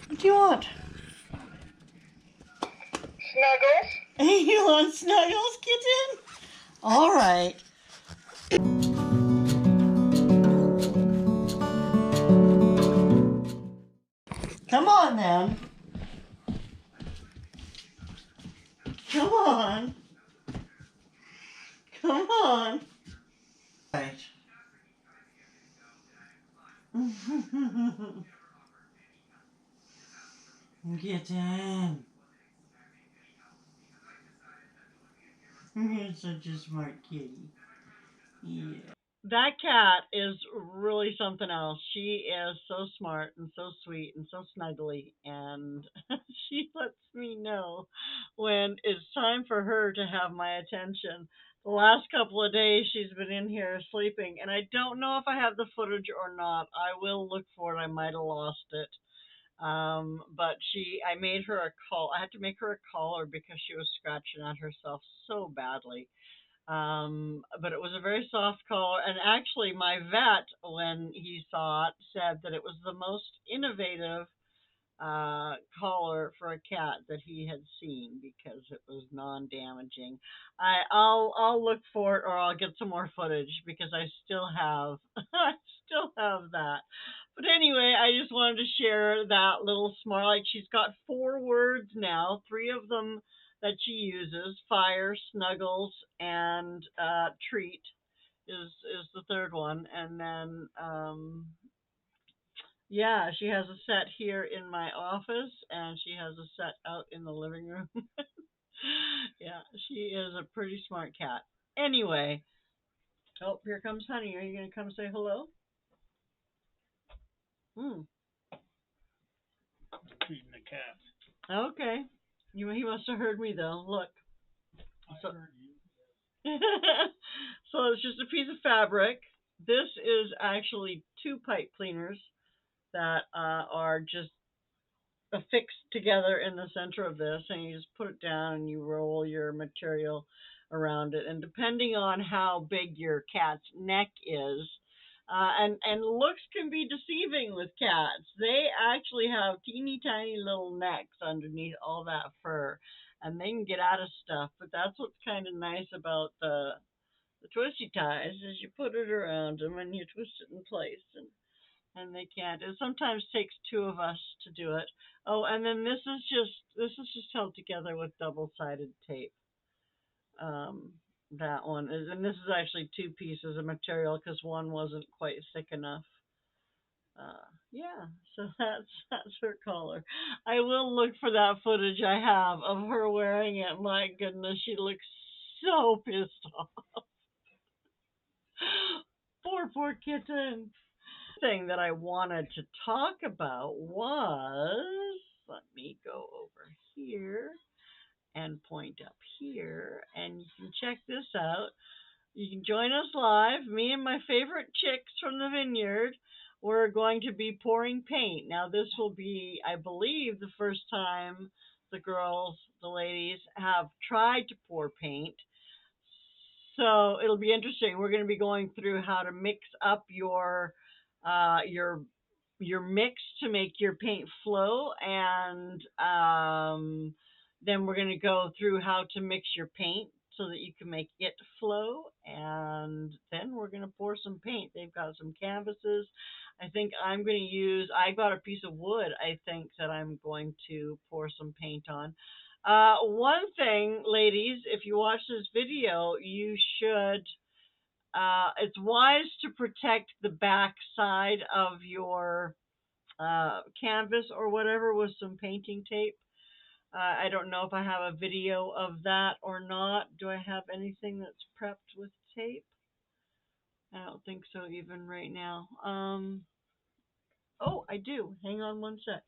What do you want? Snuggles? You want Snuggles, kitten? All right. Come on, then. Come on. Come on. Right. Kitten. You're such a smart kitty. Yeah. That cat is really something else. She is so smart and so sweet and so snuggly, and she lets me know when it's time for her to have my attention. The last couple of days she's been in here sleeping, and I don't know if I have the footage or not. I will look for it. I might have lost it. But I made her a call. I had to make her a collar because she was scratching at herself so badly. But it was a very soft collar, and actually, my vet, when he saw it, said that it was the most innovative collar for a cat that he had seen because it was non-damaging. I'll look for it, or I'll get some more footage because I still have I still have that. But anyway, I just wanted to share that little smart. Like, she's got 4 words now, 3 of them that she uses: fire, snuggles, and treat is the third one, and then yeah, she has a set here in my office, and she has a set out in the living room. Yeah, she is a pretty smart cat. Anyway, oh, here comes Honey. Are you going to come say hello? Hmm. Feeding the cat. Okay. He must have heard me, though. Look. I heard you. So it's just a piece of fabric. This is actually 2 pipe cleaners that are just affixed together in the center of this, and you just put it down and you roll your material around it. And depending on how big your cat's neck is, and looks can be deceiving with cats. They actually have teeny tiny little necks underneath all that fur, and they can get out of stuff. But that's what's kind of nice about the twisty ties is you put it around them and you twist it in place, and they can't. It sometimes takes 2 of us to do it. Oh, and then this is just held together with double-sided tape. Um, that one is, and this is actually 2 pieces of material because one wasn't quite thick enough. Yeah, so that's her collar. I will look for that footage I have of her wearing it. My goodness, she looks so pissed off. Poor kitten. Thing that I wanted to talk about was, let me go over here and point up here, and you can check this out. You can join us live. Me and my favorite chicks from the Vineyard. We're going to be pouring paint. Now, this will be, I believe, the first time the ladies, have tried to pour paint. So it'll be interesting. We're going to be going through how to mix up uh, your your mix to make your paint flow, and then we're going to go through how to mix your paint so that you can make it flow, and then we're going to pour some paint. They've got some canvases. I think I got a piece of wood, I think, that I'm going to pour some paint on. One thing, ladies, if you watch this video, you should it's wise to protect the back side of your canvas or whatever with some painting tape. I don't know if I have a video of that or not. Do I have anything that's prepped with tape? I don't think so even right now. Oh, I do. Hang on one sec.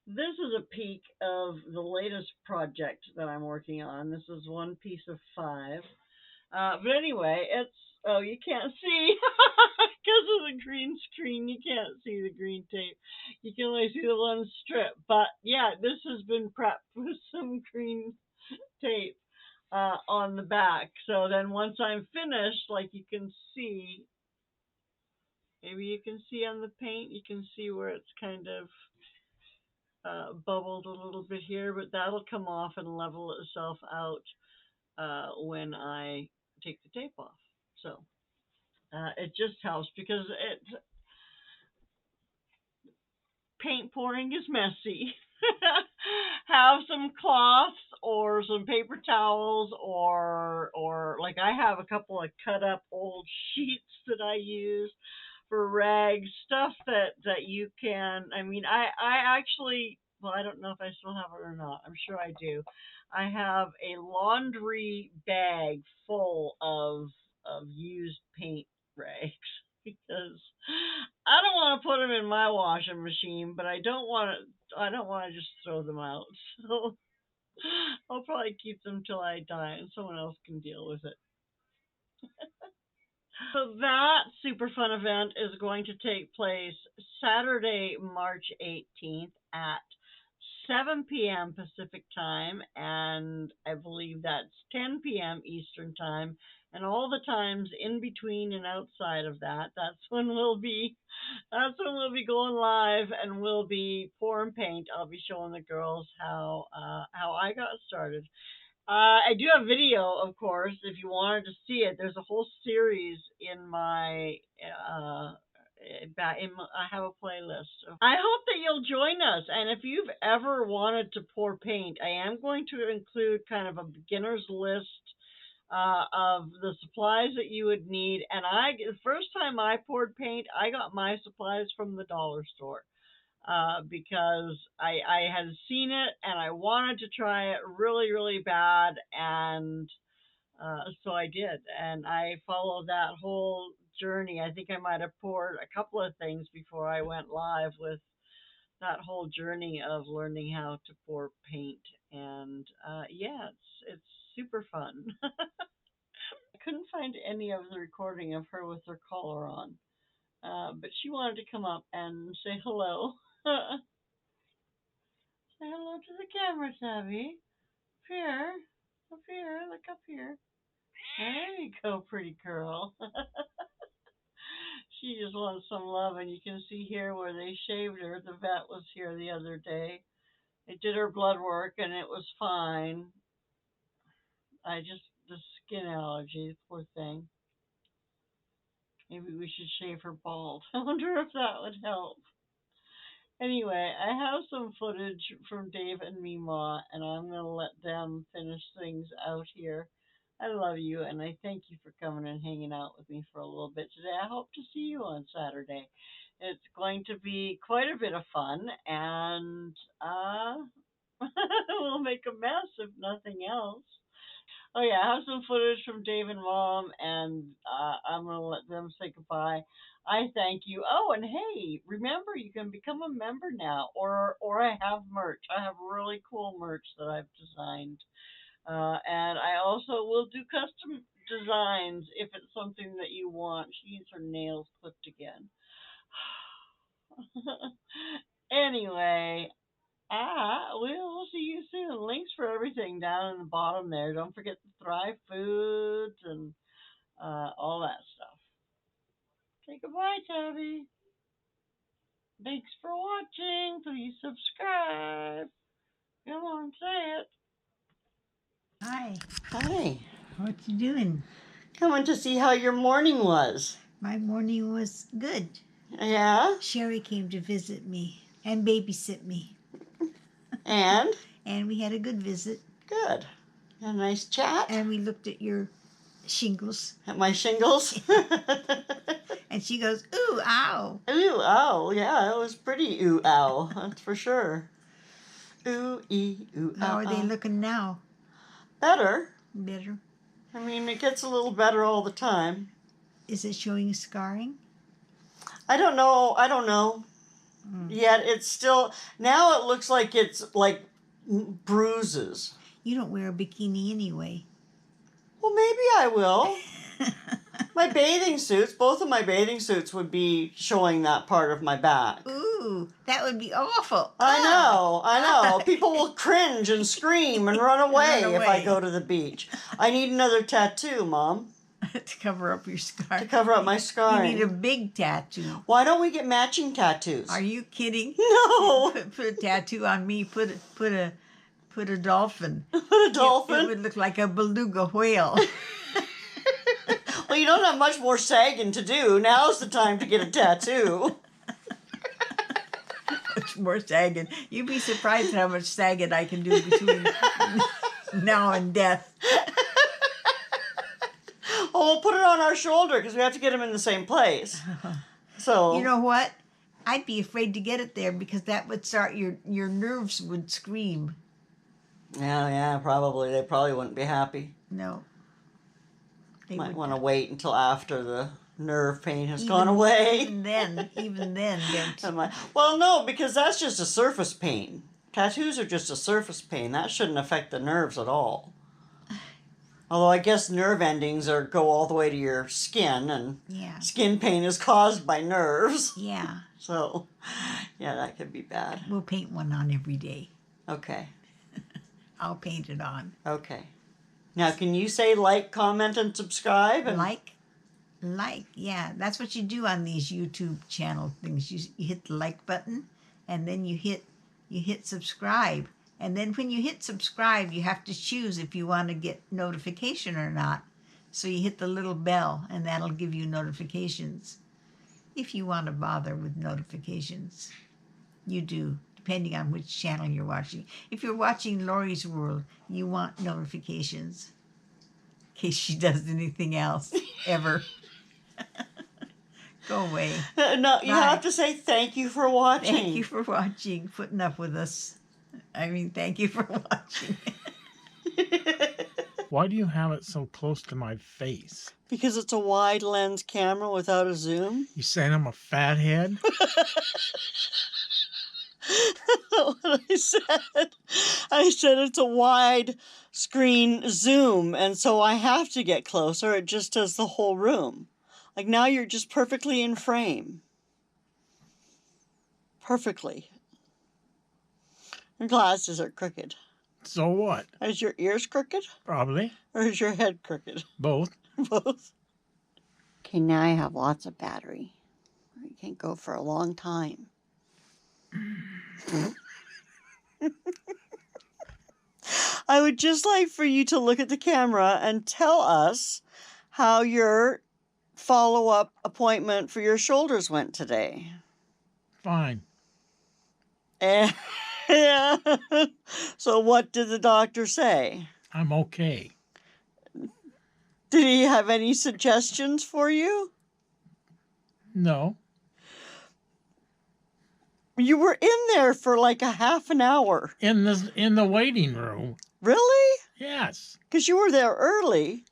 This is a peek of the latest project that I'm working on. This is one piece of 5. But anyway, oh, you can't see because of the green screen. You can't see the green tape. You can only see the one strip. But yeah, this has been prepped with some green tape on the back. So then once I'm finished, like you can see, Maybe you can see on the paint, you can see where it's kind of bubbled a little bit here, but that'll come off and level itself out when I take the tape off. So it just helps because paint pouring is messy. Have some cloths or some paper towels or like I have a couple of cut up old sheets that I use for rags, stuff that you can. I mean, I actually, well, I don't know if I still have it or not. I'm sure I do. I have a laundry bag full of used paint rags because I don't want to put them in my washing machine, but I don't want to just throw them out. So I'll probably keep them till I die and someone else can deal with it. So that super fun event is going to take place Saturday, March 18th at 7 p.m. Pacific time, and I believe that's 10 p.m. Eastern time, and all the times in between and outside of that, that's when we'll be going live, and we'll be pouring paint. I'll be showing the girls how I got started. I do have video, of course, if you wanted to see it. There's a whole series in my I have a playlist. I hope that you'll join us. And if you've ever wanted to pour paint, I am going to include kind of a beginner's list of the supplies that you would need. And the first time I poured paint, I got my supplies from the dollar store because I had seen it and I wanted to try it really, really bad. And so I did. And I followed that whole journey. I think I might have poured a couple of things before I went live with that whole journey of learning how to pour paint. And yeah, it's super fun. I couldn't find any of the recording of her with her collar on, but she wanted to come up and say hello. Say hello to the camera, Tabby. Up here, look up here. There you go, pretty girl. She just wants some love, and you can see here where they shaved her. The vet was here the other day. They did her blood work, and it was fine. The skin allergy, poor thing. Maybe we should shave her bald. I wonder if that would help. Anyway, I have some footage from Dave and Mima, and I'm going to let them finish things out here. I love you, and I thank you for coming and hanging out with me for a little bit today. I hope to see you on Saturday. It's going to be quite a bit of fun, and we'll make a mess if nothing else. Oh yeah, I have some footage from Dave and Mom, and I'm gonna let them say goodbye. I thank you. Oh, and hey, remember you can become a member now, or I have merch. I have really cool merch that I've designed, and I also will do custom designs if it's something that you want. She needs her nails clipped again. Anyway, we'll see you soon. Links for everything down in the bottom there. Don't forget the Thrive Foods and all that stuff. Say goodbye, Tabby. Thanks for watching. Please subscribe. Come on, say it. Hi, Hi. what you doing? Coming to see how your morning was. My morning was good. Yeah? Sherry came to visit me and babysit me, And? and we had a good visit. Good. Had a nice chat? And we looked at your shingles, At my shingles? and she goes, "Ooh, ow!" Ooh, ow. Yeah, it was pretty ooh, ow. That's for sure. Ooh, ooh, How are they looking now? Better. Better. I mean, it gets a little better all the time. Is it showing scarring? I don't know. Yet it's still, now it looks like it's like bruises. You don't wear a bikini anyway. Well, maybe I will. My bathing suits, both of my bathing suits would be showing that part of my back. Ooh, that would be awful. I know. People will cringe and scream and run away if I go to the beach. I need another tattoo, Mom. To cover up your scar. To cover up my You scarring. need a big tattoo. Why don't we get matching tattoos? Are you kidding? No. Put a tattoo on me. Put a dolphin. Put a dolphin? It would look like a beluga whale. Well, you don't have much more sagging to do. Now's the time to get a tattoo. Much more sagging. You'd be surprised how much sagging I can do between now and death. Oh, we'll put it on our shoulder because we have to get them in the same place. So You know what? I'd be afraid to get it there because that would start your nerves would scream. Yeah, probably. They probably wouldn't be happy. No. They Might would want to not. wait until after the nerve pain has gone away. Even then, Well, no, because that's just a surface pain. Tattoos are just a surface pain. That shouldn't affect the nerves at all. Although I guess nerve endings go all the way to your skin, and yeah. skin pain is caused by nerves. Yeah. So, yeah, that could be bad. We'll paint one on every day. Okay. I'll paint it on. Okay. Now, can you say like, comment, and subscribe? And Like, yeah. That's what you do on these YouTube channel things. You hit the like button, and then you hit subscribe. And then when you hit subscribe, you have to choose if you want to get notification or not. So you hit the little bell, and that'll give you notifications. If you want to bother with notifications, you do, depending on which channel you're watching. If you're watching Lorrie's World, you want notifications in case she does anything else, ever. Go away. No, you Bye. have to say thank you for watching. Thank you for watching, putting up with us. Thank you for watching. Why do you have it so close to my face? Because it's a wide lens camera without a zoom. You saying I'm a fathead? What I said. I said it's a wide screen zoom, and so I have to get closer. It just does the whole room. Like now you're just perfectly in frame. Perfectly. Your glasses are crooked. So what? Is your ears crooked? Probably. Or is your head crooked? Both. Both. Okay, now I have lots of battery. You can go for a long time. I would just like for you to look at the camera and tell us how your follow-up appointment for your shoulders went today. Fine. Yeah. So what did the doctor say? I'm okay. Did he have any suggestions for you? No. You were in there for like a half an hour. In the waiting room. Really? Yes. Because you were there early.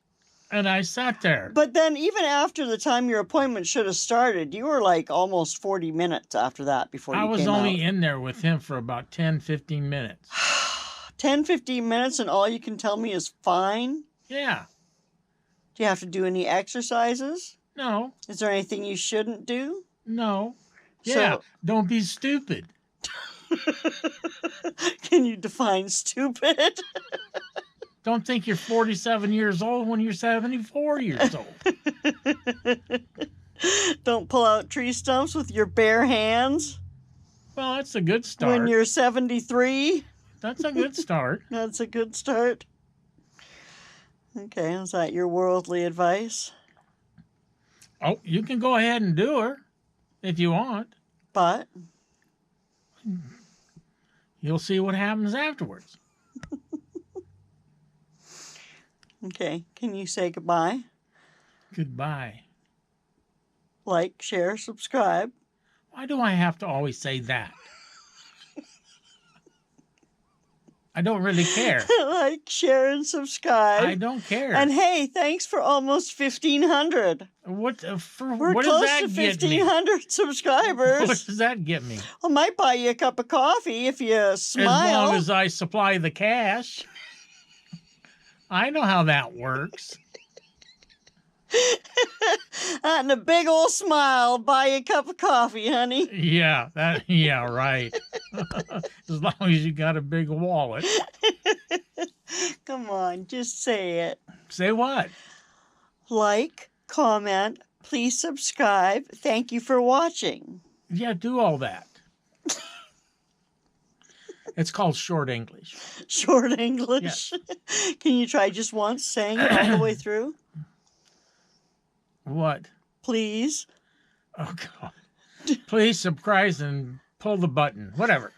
And I sat there. But then even after the time your appointment should have started, you were like almost 40 minutes after that before you came out. I was only in there with him for about 10, 15 minutes. 10, 15 minutes and all you can tell me is fine? Yeah. Do you have to do any exercises? No. Is there anything you shouldn't do? No. Yeah. So, Don't be stupid. can you define stupid? Don't think you're 47 years old when you're 74 years old. Don't pull out tree stumps with your bare hands Well, that's a good start. when you're 73. That's a good start. That's a good start. Okay, is that your worldly advice? Oh, you can go ahead and do her if you want. But You'll see what happens afterwards. okay, can you say goodbye? Goodbye. Like, share, subscribe. Why do I have to always say that? I don't really care. Like, share, and subscribe. I don't care. And hey, thanks for almost 1,500. What We're what close does to that get me? 1,500 subscribers. What does that get me? I might buy you a cup of coffee if you smile. As long as I supply the cash. I know how that works. And a big old smile, buy you a cup of coffee, honey. Yeah, right. As long as you got a big wallet. Come on, just say it. Say what? like, comment, please subscribe. Thank you for watching. Yeah, do all that. It's called short English. Short English. Yes. Can you try just once saying it all the way through? What? Please. Oh, God. Please subscribe and pull the button. Whatever.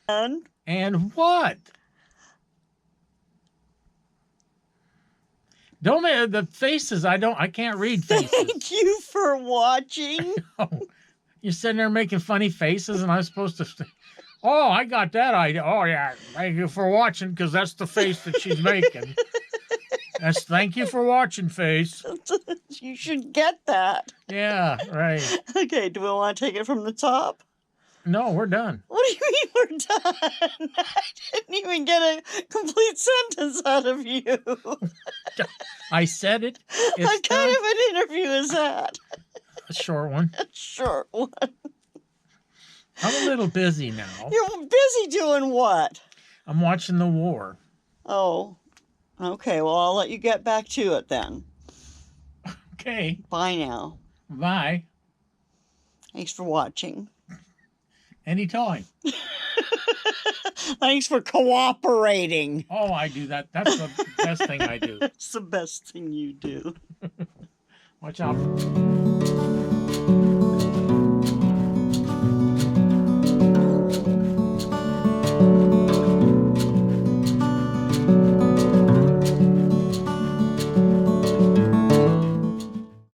And what? Don't make the faces. I can't read faces. Thank you for watching. Oh, you're sitting there making funny faces, and I'm supposed to say, oh, I got that idea. Oh, yeah. Thank you for watching, because that's the face that she's making. That's thank you for watching face. You should get that. Yeah, right. Okay, do we want to take it from the top? No, we're done. What do you mean we're done? I didn't even get a complete sentence out of you. I said it. It's What kind done. of an interview is that? A short one. A short one. I'm a little busy now. You're busy doing what? I'm watching the war. Oh, okay. Well, I'll let you get back to it then. Okay. Bye now. Bye. Thanks for watching. Anytime. Thanks for cooperating. Oh, I do that. That's the best thing I do. It's the best thing you do. Watch out.